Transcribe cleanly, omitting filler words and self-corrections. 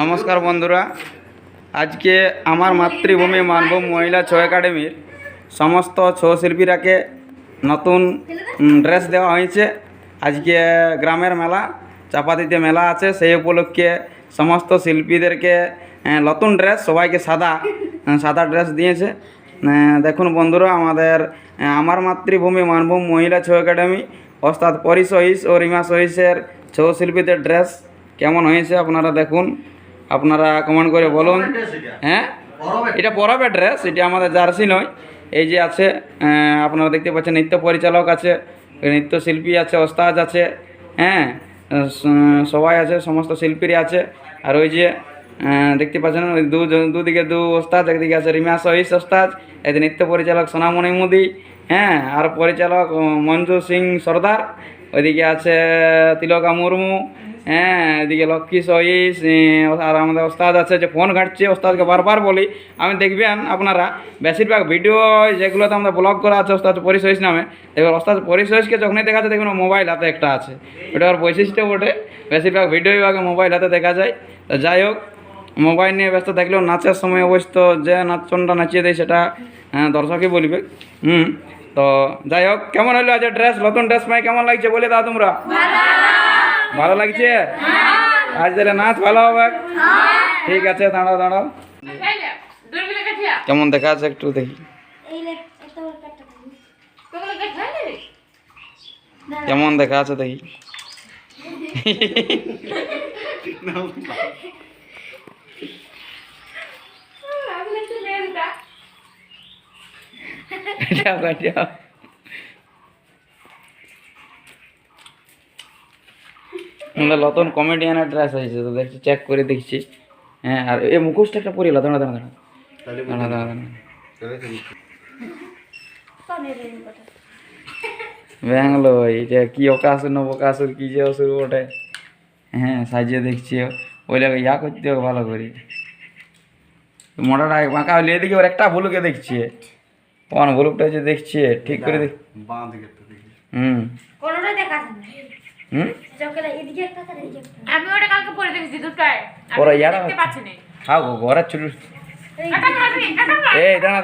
নমস্কার বন্ধুরা, আজকে আমার মাতৃভূমি মানভূম মহিলা ছৌ একাডেমির সমস্ত ছৌ শিল্পীরাকে নতুন ড্রেস দেওয়া হয়েছে। আজকে গ্রামের মেলা, চাপাতিতে মেলা আছে, সেই উপলক্ষে সমস্ত শিল্পীদেরকে নতুন ড্রেস, সবাইকে সাদা ড্রেস দিয়েছে। দেখুন বন্ধুরা, আমার মাতৃভূমি মানভূম মহিলা ছৌ একাডেমি ওস্তাদ পরি সহিস ও রিমা সহিসের ছৌ শিল্পীদের ড্রেস কেমন হয়েছে আপনারা দেখুন, আপনারা কমেন্ট করে বলুন। হ্যাঁ, এটা পরবের ড্রেস, এটা আমাদের জার্সি নয়। এই যে আছে, আপনারা দেখতে পাচ্ছেন নৃত্য পরিচালক আছে, নৃত্যশিল্পী আছে, ওস্তাদ আছে, হ্যাঁ সবাই আছে, সমস্ত শিল্পীরা আছে। আর ওই যে দেখতে পাচ্ছেন ওই দুদিকে দু ওস্তাদ, একদিকে আছে রিমা সহিস ওস্তাদ, এদিকে নৃত্য পরিচালক সোনামণি মুদি, হ্যাঁ, আর পরিচালক মঞ্জু সিং সর্দার, ওইদিকে আছে তিলকা মুর্মু, হ্যাঁ, এদিকে লক্ষ্মী সহিস। আর আমাদের ওস্তাদ আছে যে ফোন ঘাটছে, ওস্তাদকে বারবার বলি, আমি দেখবেন আপনারা বেশিরভাগ ভিডিও যেগুলোতে আমাদের ব্লগ করা আছে ওস্তাদ পরি সহিস নামে, এবার ওস্তাদ পরি সহিসকে যখনই দেখা যায় দেখবেন মোবাইল হাতে একটা আছে, ওটা ওর বৈশিষ্ট্য বটে। বেশিরভাগ ভিডিও আগে মোবাইল হাতে দেখা যায়। তো যাই হোক, মোবাইল নিয়ে ব্যস্ত থাকলেও নাচের সময় অবশ্য যে নাচনটা নাচিয়ে দেয় সেটা দর্শকই বলবে। তো যাই হোক, কেমন হলো আজ ড্রেস, নতুন ড্রেস পাই কেমন লাগছে বলে দাও তোমরা? ভালো লাগছে? আজ তাহলে নাচ ভালো হবে। ঠিক আছে, দাঁড়াও কেমন দেখা আছে একটু দেখি, কেমন দেখা আছে দেখি। নতুন কমেডিয়ানের ড্রেস হয়েছে তো দেখছি, চেক করে দেখছি। হ্যাঁ, আর এই মুখোশটা একটা পরিল, দাঁড়া ব্যাংলো, এইটা কি অকাসুর নবকাসুর কি যে অসুর ওঠে। হ্যাঁ, সাজিয়ে দেখছি, ওই লাগে ইয়া করতে হবে ভালো করে। মোটাটা বাঁকা হলে এদিকে ওর একটা ভুলুকে দেখছি, কোন ভুলুকটা যে দেখছি ঠিক করে দেখ। ঘরে চুল, এই দাঁড়া,